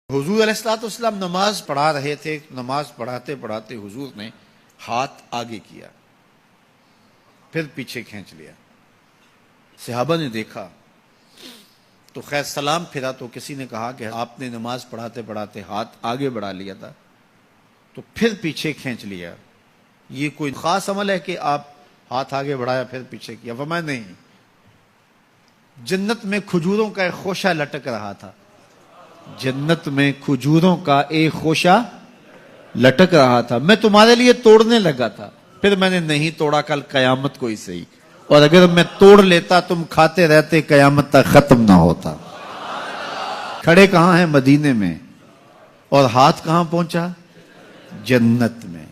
حضور علیہ الصلوۃ والسلام نماز پڑھا رہے تھے. نماز پڑھاتے پڑھاتے حضور نے ہاتھ آگے کیا، پھر پیچھے کھینچ لیا. صحابہ نے دیکھا تو خیر سلام پھرا تو کسی نے کہا کہ آپ نے نماز پڑھاتے پڑھاتے ہاتھ آگے بڑھا لیا تھا تو پھر پیچھے کھینچ لیا. یہ کوئی خاص عمل ہے کہ آپ ہاتھ آگے بڑھایا پھر پیچھے کیا؟ فرمایا نہیں، جنت میں کھجوروں کا ایک خوشہ لٹک رہا تھا. جنت میں کھجوروں کا ایک خوشہ لٹک رہا تھا، میں تمہارے لیے توڑنے لگا تھا، پھر میں نے نہیں توڑا. کل قیامت کو ہی صحیح، اور اگر میں توڑ لیتا تم کھاتے رہتے قیامت تک ختم نہ ہوتا. کھڑے کہاں ہیں؟ مدینے میں. اور ہاتھ کہاں پہنچا؟ جنت میں.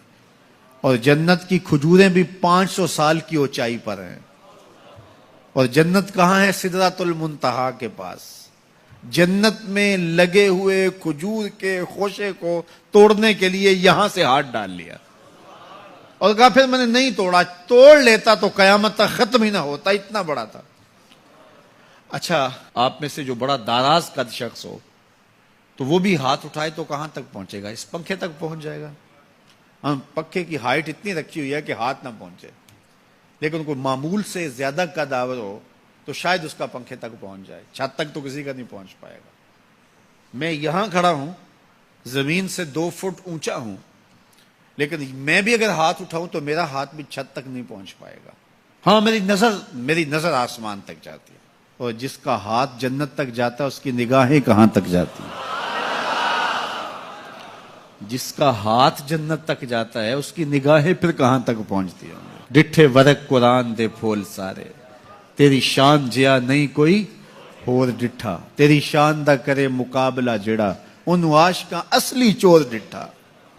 اور جنت کی کھجوریں بھی 500 سال کی اونچائی پر ہیں. اور جنت کہاں ہے؟ سدرۃ المنتہا کے پاس. جنت میں لگے ہوئے کھجور کے خوشے کو توڑنے کے لیے یہاں سے ہاتھ ڈال لیا اور کہا پھر میں نے نہیں توڑا، توڑ لیتا تو قیامت تک ختم ہی نہ ہوتا، اتنا بڑا تھا. اچھا، آپ میں سے جو بڑا داراز قد شخص ہو تو وہ بھی ہاتھ اٹھائے تو کہاں تک پہنچے گا؟ اس پنکھے تک پہنچ جائے گا. ہم پنکھے کی ہائٹ اتنی رکھی ہوئی ہے کہ ہاتھ نہ پہنچے، لیکن کوئی معمول سے زیادہ قد آور ہو تو شاید اس کا پنکھے تک پہنچ جائے. چھت تک تو کسی کا نہیں پہنچ پائے گا. میں یہاں کھڑا ہوں، زمین سے 2 فٹ اونچا ہوں، لیکن میں بھی اگر ہاتھ اٹھاؤں تو میرا ہاتھ بھی چھت تک نہیں پہنچ پائے گا. ہاں، میری نظر آسمان تک جاتی ہے. اور جس کا ہاتھ جنت تک جاتا ہے اس کی نگاہیں کہاں تک جاتی ہیں؟ جس کا ہاتھ جنت تک جاتا ہے اس کی نگاہیں پھر کہاں تک پہنچتی ہیں؟ ڈٹھے ورق قرآن دے پھول سارے، تیری شان جیا نہیں کوئی ہور ڈٹھا. تیری شان دا کرے مقابلہ جڑا ان عاشقاں اصلی چور ڈٹھا.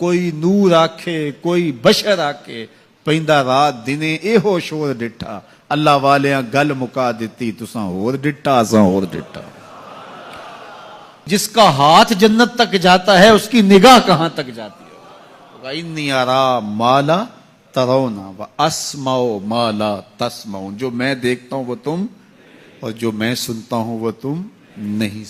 کوئی نور آکھے کوئی بشر آکھے پیندا رات دنے ایہو شور ڈٹھا. اللہ والیاں گل مکا دیتی تساں ہور ڈٹھا اساں ہور ڈٹھا. جس کا ہاتھ جنت تک جاتا ہے اس کی نگاہ کہاں تک جاتی ہے؟ وَإِنِّي أَرَىٰ مَا لَا تَرَوْنَ وَأَسْمَعُ مَا لَا تَسْمَعُونَ. جو میں دیکھتا ہوں وہ تم، اور جو میں سنتا ہوں وہ تم نہیں.